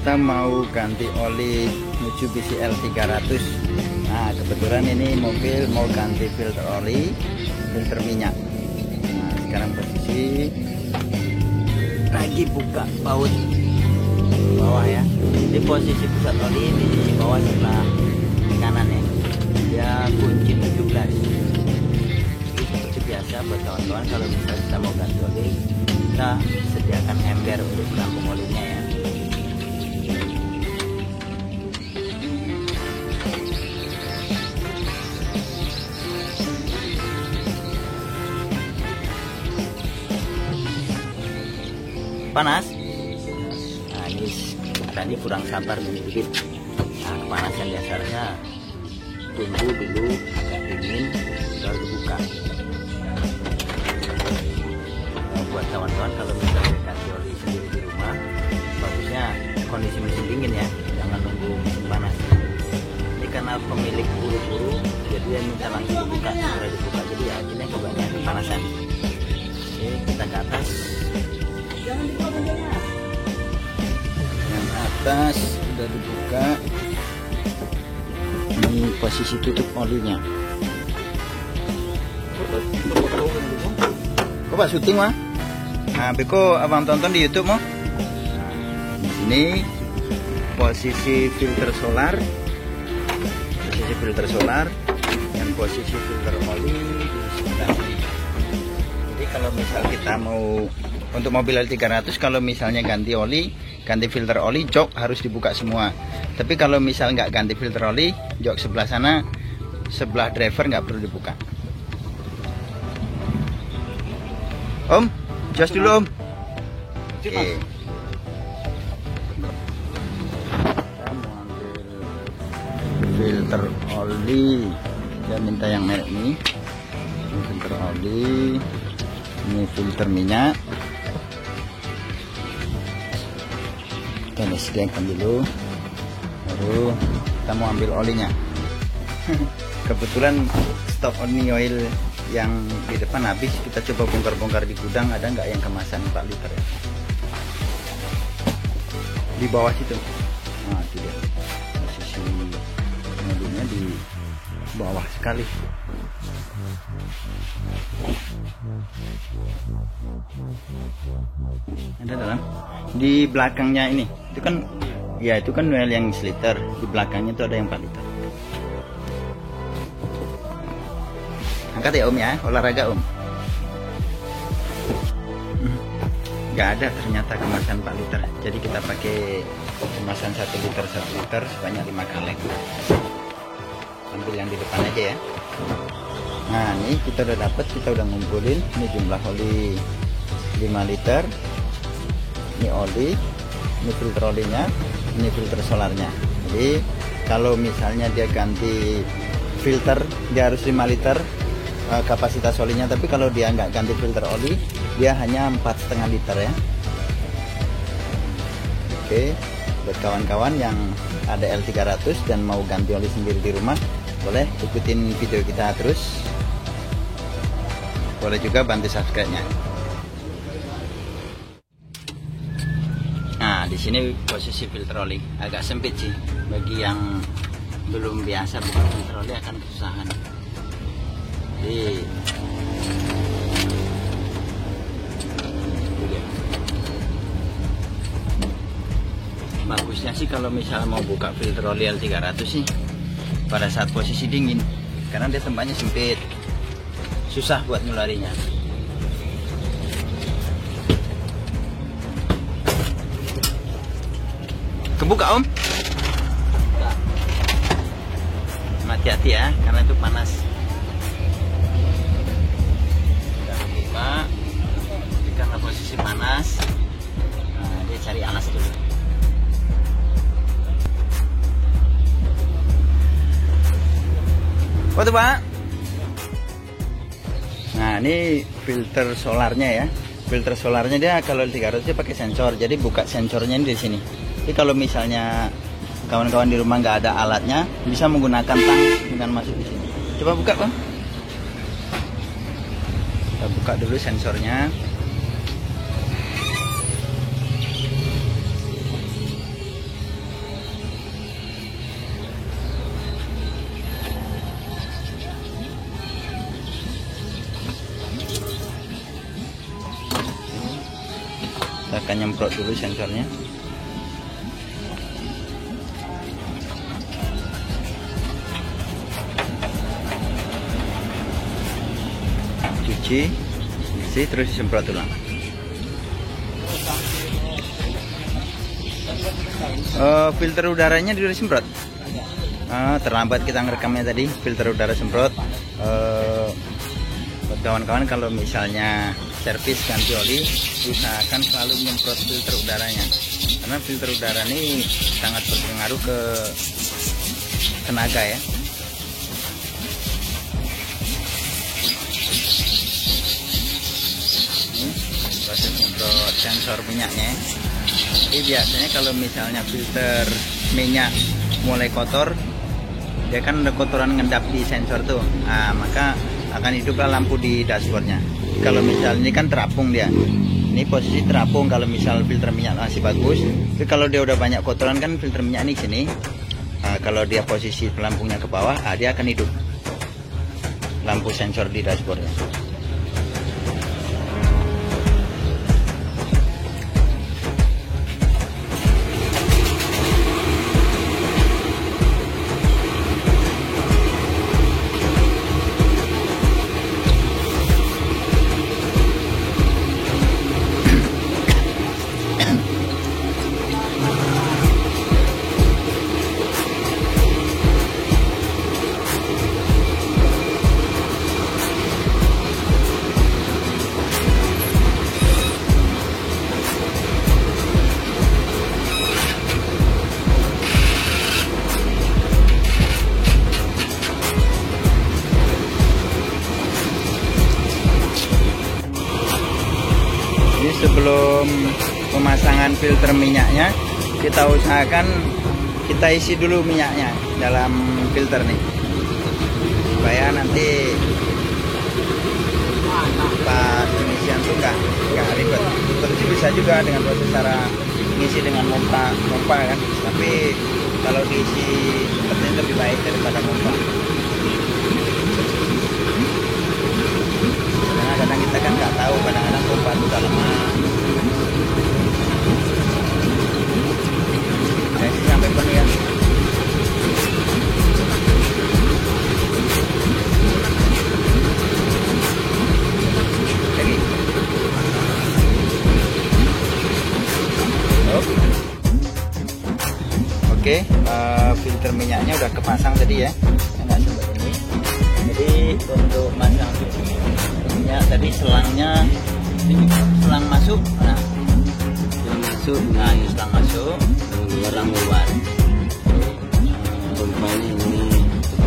kita mau ganti oli Mitsubishi L300. Nah, kebetulan ini mobil mau ganti filter oli, filter minyak. Nah, sekarang posisi lagi buka baut bawah ya. Di posisi pusat oli di sisi bawah sebelah kanan ya. Dia kunci 17. Seperti biasa buat kawan-kawan, kalau misalnya kita mau ganti oli, kita sediakan ember untuk menampung olinya ya. Panas. Nah, ini tadi kurang sabar sedikit. Nah, kepanasan dasarnya tunggu dulu agak dingin baru dibuka. Nah, buat kawan-kawan kalau misalnya ganti oli sendiri di rumah, bagusnya kondisi mesin dingin ya, jangan nunggu mesin panas. Ini karena pemilik buru-buru, jadi dia minta langsung dibuka, segera dibuka, jadi akhirnya kebanyakan kepanasan. Oke, kita ke atas. Yang atas sudah dibuka. Ini posisi tutup olinya. Kok Pak syuting mah? Nah, Beko abang tonton di YouTube mau? Di sini posisi filter solar, dan posisi filter oli di sebelah ini. Jadi kalau misal kita mau untuk mobil L300, kalau misalnya ganti oli, ganti filter oli, jok harus dibuka semua. Tapi kalau misal nggak ganti filter oli, jok sebelah sana, sebelah driver nggak perlu dibuka. Om, jos dulu Om. Oke. Kita mau ambil filter oli. Dia minta yang merek ini. Ini filter oli. Ini filter minyak. Kita sediakan dulu, baru kita mau ambil olinya. Kebetulan stok oni oil yang di depan habis, kita coba bongkar-bongkar di gudang, ada nggak yang kemasan 4 liter ya? Di bawah situ. Nah, itu dia. Posisi mobilnya di bawah sekali. Ada dalam di belakangnya ini, itu kan ya, itu kan oil yang seliter, di belakangnya itu ada yang 4 liter. Angkat ya Om ya, olahraga Om. Nggak ada ternyata kemasan 4 liter, jadi kita pakai kemasan 1 liter sebanyak 5 kaleng. Ambil yang di depan aja ya. Nah, ini kita udah dapat, kita udah ngumpulin. Ini jumlah oli 5 liter. Ini oli, ini filter olinya, ini filter solarnya. Jadi kalau misalnya dia ganti filter, dia harus 5 liter kapasitas olinya. Tapi kalau dia nggak ganti filter oli, dia hanya 4,5 liter ya. Oke, buat kawan-kawan yang ada L300 dan mau ganti oli sendiri di rumah, boleh ikutin video kita terus. Boleh juga bantu subscribe-nya. Nah, di sini posisi filter oli agak sempit sih. Bagi yang belum biasa buka filter oli akan kesusahan. Jadi bagusnya sih kalau misalnya mau buka filter oli L300 sih pada saat posisi dingin, karena dia tempatnya sempit, susah buat ngelarinya. Kebuka Om? Hati-hati ya, karena itu panas. Udah kebuka, tapi karena posisi panas, nah, dia cari alas dulu. Foto Pak. Nah, ini filter solarnya ya. Filter solarnya dia kalau L300 dia pakai sensor, jadi buka sensornya ini di sini. Jadi kalau misalnya kawan-kawan di rumah nggak ada alatnya, bisa menggunakan tang dengan masuk di sini. Coba buka Bang. Kita buka dulu sensornya. akan nyemprot dulu sensornya. Cuci, isi, terus disemprot ulang. Filter udaranya sudah disemprot. Terlambat kita ngerekamnya tadi. Filter udara semprot. Buat kawan-kawan kalau misalnya servis ganti oli, usahakan selalu menyemprot filter udaranya, karena filter udara ini sangat berpengaruh ke tenaga ya. Proses semprot sensor minyaknya. Jadi biasanya kalau misalnya filter minyak mulai kotor, dia kan ada kotoran ngendap di sensor tuh, maka akan hiduplah lampu di dashboardnya. Kalau misalnya ini kan terapung dia, ini posisi terapung. Kalau misal filter minyak masih bagus, tapi kalau dia udah banyak kotoran kan filter minyak ini sini, kalau dia posisi pelampungnya ke bawah, dia akan hidup lampu sensor di dashboardnya. Sebelum pemasangan filter minyaknya, kita usahakan kita isi dulu minyaknya dalam filter nih, supaya nanti pas pengisian tuh nggak ribet. Tentu bisa juga dengan proses cara ngisi dengan pompa kan, tapi kalau diisi seperti ini lebih baik daripada pompa. Kadang-kadang kita kan nggak tahu, kadang-kadang pompa itu udah lama. Sampai penuh ya. Lagi. Oke, filter minyaknya udah kepasang tadi ya. Nggak sampai ini. Jadi untuk masang minyak tadi selangnya, selang masuk, ini selang masuk, selang keluar.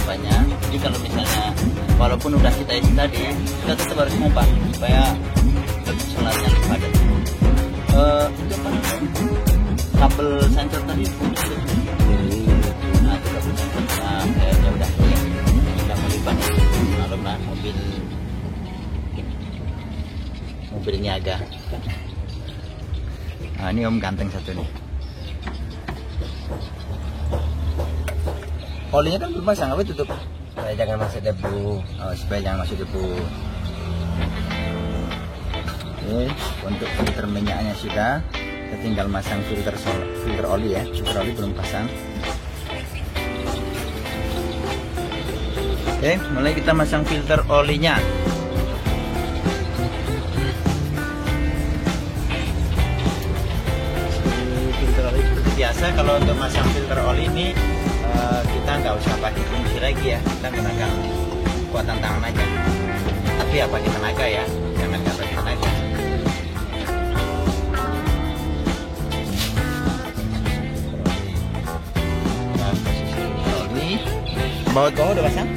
Pompanya. Jadi kalau misalnya walaupun udah kita isi tadi, kita tetap harus pompa supaya selatnya lebih padat. Itu apa namanya? Kabel sensor tadi putus. Nah, itu kabel sensor. Nah, kayaknya udah melipat. Malum lah mobil niaga. Nah, ini Om ganteng satu nih. Olinya kan belum pasang, apa tutup? Supaya jangan masuk debu. Supaya jangan masuk debu. Oke, untuk filter minyaknya sudah. Kita tinggal masang filter oli ya. Filter oli belum pasang. Oke, mulai kita masang filter olinya. Filter oli seperti biasa. Kalau untuk masang filter oli ini kita nggak usah pakai kunci lagi ya, kita gunakan kekuatan tangan aja. Tapi ya pakai tenaga ya, jangan nggak pakai tenaga. Nah, posisi oli, baut bawah udah pasang.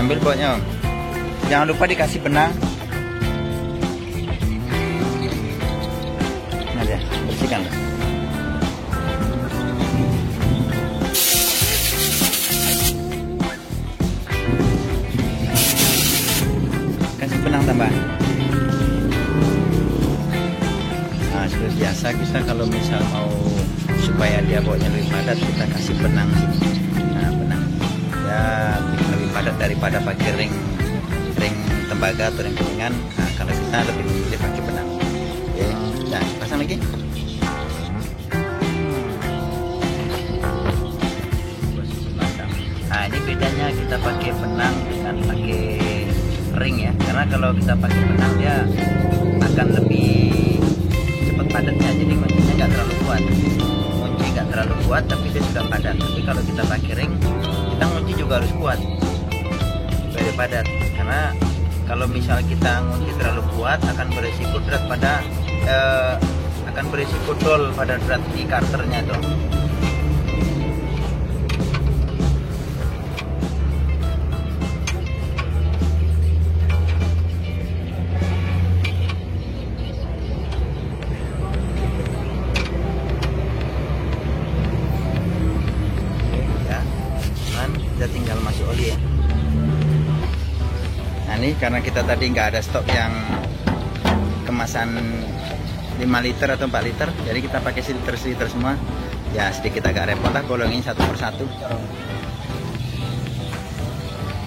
Ambil bautnya Om. Jangan lupa dikasih benang. Nah ya, bersihkan. Kasih benang tambah. Nah, seperti biasa kita kalau misal mau supaya dia bautnya lebih padat, kita kasih benang sini. Nah, benang ya bikin lebih padat daripada pakai ring tembaga atau ring kuningan. Nah, kalau kita lebih memilih pakai benang. Oke. Nah, pasang lagi. Posisi pasang. Nah, ini bedanya kita pakai benang dengan pakai ring ya. Karena kalau kita pakai benang dia akan lebih cepat padatnya. Jadi kuncinya nggak terlalu kuat. Kunci nggak terlalu kuat, tapi dia sudah padat. Tapi kalau kita pakai ring, kita kunci juga harus kuat supaya padat. Karena kalau misal kita ngunci terlalu kuat akan beresiko berat pada akan beresiko dol pada berat di karternya tuh. Ya, kan kita tinggal masuk oli ya. Nah ini karena kita tadi nggak ada stok yang kemasan 5 liter atau 4 liter, jadi kita pakai seliter semua. Ya sedikit agak repot lah bolongin satu persatu.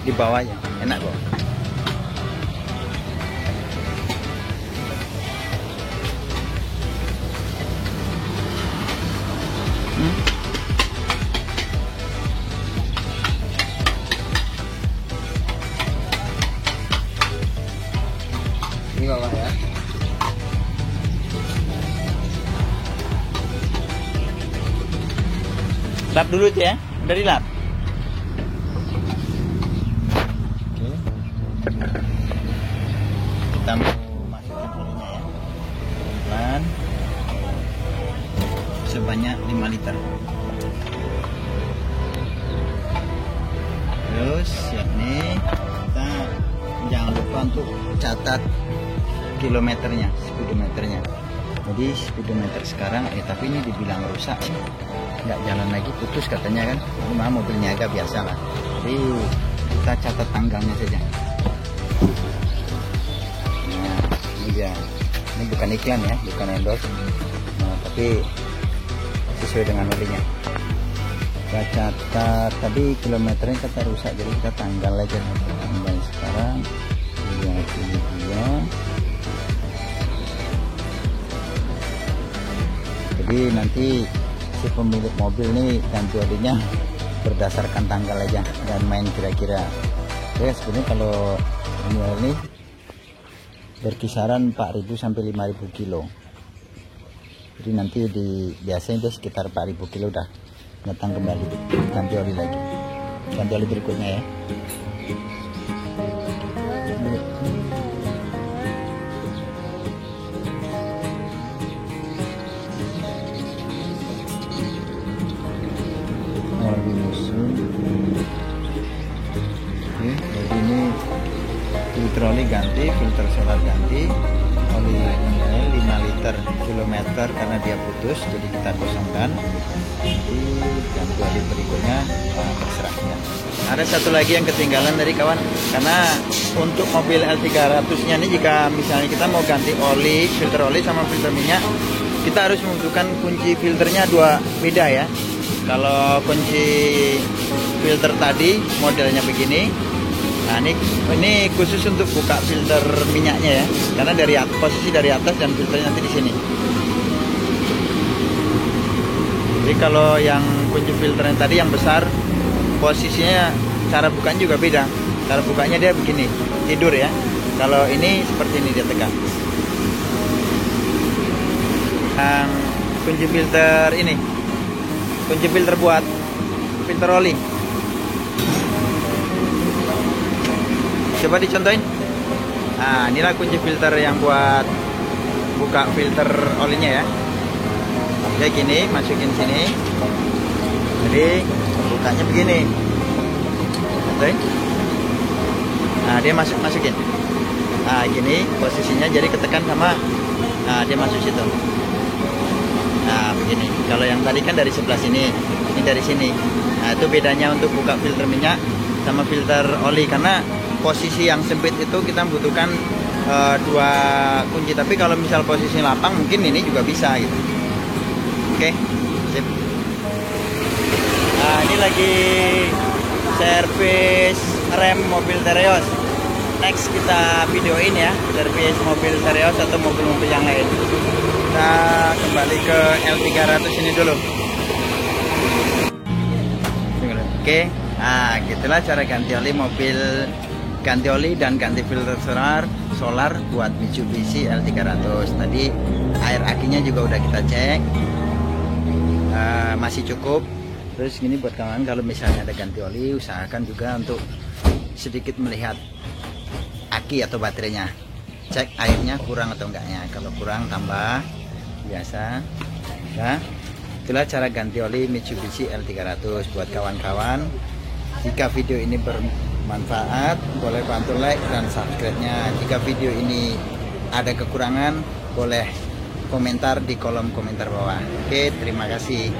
Di bawah aja, enak kok. Ini bawah ya. Lap dulu aja ya, udah dilap. Oke. Kita mau masukkan olinya ya, pelan, sebanyak 5 liter. Terus siap nih, kita jangan lupa untuk catat kilometernya, speedometernya. Jadi speedometer sekarang, tapi ini dibilang rusak sih, nggak jalan lagi, putus katanya kan. Cuma mobilnya agak biasa lah. Jadi kita catat tanggalnya saja. Nah, ini ya, ini bukan iklan ya, bukan endorse, nah, tapi sesuai dengan olinya. Kita catat tadi kilometernya kata rusak, jadi kita tanggal aja. Tanggal sekarang, lihat ini dia. Jadi nanti si pemilik mobil nih ganti olinya berdasarkan tanggal aja dan main kira-kira. Oke, sebenarnya kalau ini berkisaran 4.000 sampai 5.000 kilo. Jadi nanti biasanya dia sekitar 4.000 kilo udah datang kembali, ganti oli lagi, ganti oli berikutnya ya. Oli musuh. Oke, jadi ini filter oli ganti, filter solar ganti, oli 5 liter kilometer karena dia putus, jadi kita kosongkan. Nanti ganti oli berikutnya terserah ya. Ada satu lagi yang ketinggalan dari kawan, karena untuk mobil L300 nya ini jika misalnya kita mau ganti oli, filter oli sama filter minyak, kita harus membutuhkan kunci filternya dua beda ya. Kalau kunci filter tadi modelnya begini, nah ini khusus untuk buka filter minyaknya ya, karena dari posisi dari atas dan filternya nanti di sini. Jadi kalau yang kunci filternya tadi yang besar, posisinya cara bukanya juga beda. Cara bukanya dia begini, tidur ya. Kalau ini seperti ini dia tekan. Yang kunci filter ini, kunci filter buat filter oli. Coba dicontohin. Nah, inilah kunci filter yang buat buka filter olinya ya. Kayak gini, masukin sini. Jadi bukanya begini. Contohin. Nah, dia masukin. Nah, gini posisinya, jadi ketekan sama, nah dia masuk situ. Nah, begini. Kalau yang tadi kan dari sebelah sini, ini dari sini. Nah, itu bedanya untuk buka filter minyak sama filter oli, karena posisi yang sempit itu kita membutuhkan dua kunci. Tapi kalau misal posisi lapang mungkin ini juga bisa gitu. Oke, sip. Nah, ini lagi servis rem mobil Terios. Next kita videoin ya servis mobil Terios atau mobil-mobil yang lain. Kita kita kembali ke L300 ini dulu. Oke, nah gitulah cara ganti oli mobil, ganti oli dan ganti filter solar buat Mitsubishi L300. Tadi air akinya juga udah kita cek, masih cukup. Terus gini buat kawan, kalau misalnya ada ganti oli, usahakan juga untuk sedikit melihat aki atau baterainya, cek airnya kurang atau enggaknya. Kalau kurang tambah biasa. Nah, itulah cara ganti oli Mitsubishi L300 buat kawan-kawan. Jika video ini bermanfaat, boleh bantu like dan subscribe-nya. Jika video ini ada kekurangan, boleh komentar di kolom komentar bawah. Oke, terima kasih.